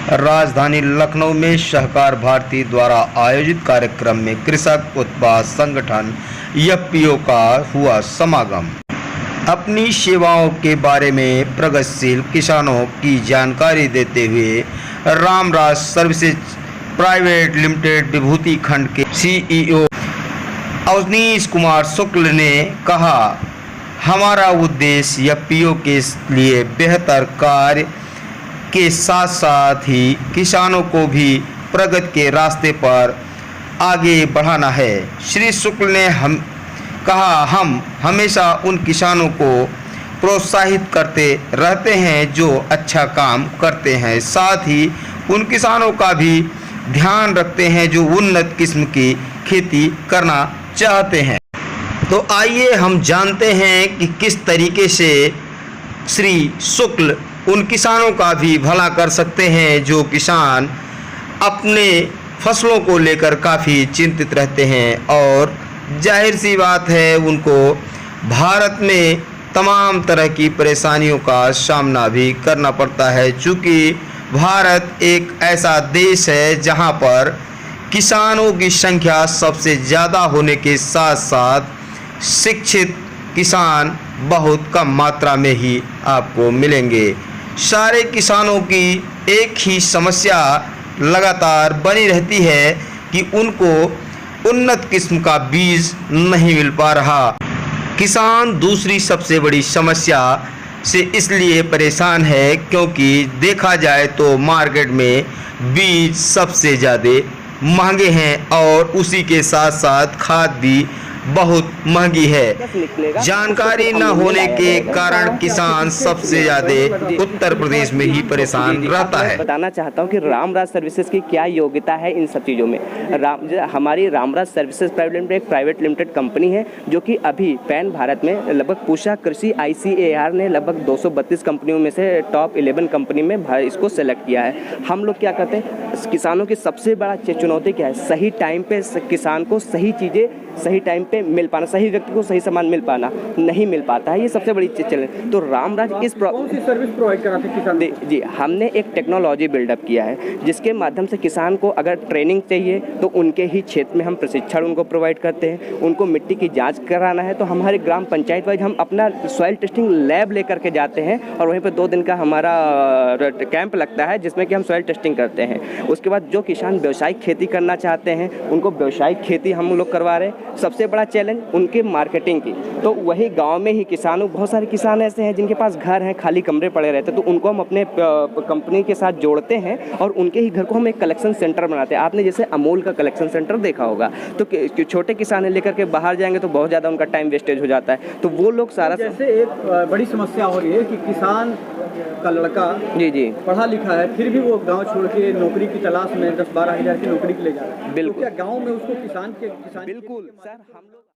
राजधानी लखनऊ में सहकार भारती द्वारा आयोजित कार्यक्रम में कृषक उत्पाद संगठन एफपीओ का हुआ समागम। अपनी सेवाओं के बारे में प्रगतिशील किसानों की जानकारी देते हुए रामराज सर्विसेज प्राइवेट लिमिटेड विभूति खंड के सीईओ अवनीश कुमार शुक्ल ने कहा, हमारा उद्देश्य एफपीओ के लिए बेहतर कार्य के साथ साथ ही किसानों को भी प्रगति के रास्ते पर आगे बढ़ाना है। श्री शुक्ल ने हम हमेशा उन किसानों को प्रोत्साहित करते रहते हैं जो अच्छा काम करते हैं, साथ ही उन किसानों का भी ध्यान रखते हैं जो उन्नत किस्म की खेती करना चाहते हैं। तो आइए हम जानते हैं कि किस तरीके से श्री शुक्ल उन किसानों का भी भला कर सकते हैं जो किसान अपने फसलों को लेकर काफ़ी चिंतित रहते हैं। और जाहिर सी बात है, उनको भारत में तमाम तरह की परेशानियों का सामना भी करना पड़ता है, चूँकि भारत एक ऐसा देश है जहां पर किसानों की संख्या सबसे ज़्यादा होने के साथ साथ शिक्षित किसान बहुत कम मात्रा में ही आपको मिलेंगे। सारे किसानों की एक ही समस्या लगातार बनी रहती है कि उनको उन्नत किस्म का बीज नहीं मिल पा रहा। किसान दूसरी सबसे बड़ी समस्या से इसलिए परेशान है क्योंकि देखा जाए तो मार्केट में बीज सबसे ज़्यादा महंगे हैं और उसी के साथ साथ खाद भी बहुत महंगी है। जानकारी न होने के कारण किसान सबसे ज्यादा उत्तर प्रदेश में ही परेशान रहता है। बताना चाहता हूं कि रामराज सर्विसेज की क्या योग्यता है इन सब चीज़ों में। हमारी Ramraj services private limited company है जो कि अभी पैन भारत में लगभग पूषा कृषि ICAR ने लगभग 232 कंपनियों में से टॉप 11 कंपनी में इसको सेलेक्ट किया है। हम लोग क्या करते हैं, किसानों की सबसे बड़ा चुनौती क्या है, सही टाइम पे किसान को सही चीज़ें सही टाइम पे मिल पाना, सही व्यक्ति को सही सामान मिल पाना नहीं मिल पाता है, ये सबसे बड़ी चीज़ चले। तो रामराज इस कौन सी सर्विस प्रोवाइड कराते हैं किसान? जी, हमने एक टेक्नोलॉजी बिल्डअप किया है जिसके माध्यम से किसान को अगर ट्रेनिंग चाहिए तो उनके ही क्षेत्र में हम प्रशिक्षण उनको प्रोवाइड करते हैं। उनको मिट्टी की जाँच कराना है तो हमारे ग्राम पंचायत वाइज हम अपना सॉइल टेस्टिंग लैब लेकर के जाते हैं और वहीं पर 2 दिन का हमारा कैंप लगता है जिसमें कि हम सॉइल टेस्टिंग करते हैं। उसके बाद जो किसान व्यावसायिक खेती करना चाहते हैं उनको व्यावसायिक खेती हम लोग करवा रहे हैं। सबसे बड़ा चैलेंज उनके मार्केटिंग की, तो वही गांव में ही किसानों, बहुत सारे किसान ऐसे हैं जिनके पास घर हैं, खाली कमरे पड़े रहते हैं, तो उनको हम अपने कंपनी के साथ जोड़ते हैं और उनके ही घर को हम एक कलेक्शन सेंटर बनाते हैं। आपने जैसे अमूल का कलेक्शन सेंटर देखा होगा, तो छोटे किसान लेकर के बाहर जाएंगे तो बहुत ज़्यादा उनका टाइम वेस्टेज हो जाता है। तो वो लोग सारा, जैसे एक बड़ी समस्या हो रही है कि किसान का लड़का जी पढ़ा लिखा है फिर भी वो गांव छोड़ के नौकरी की तलाश में 10-12 हज़ार की नौकरी के लिए जा रहा है। बिल्कुल, तो क्या गांव में उसको किसान बिल्कुल सर, हम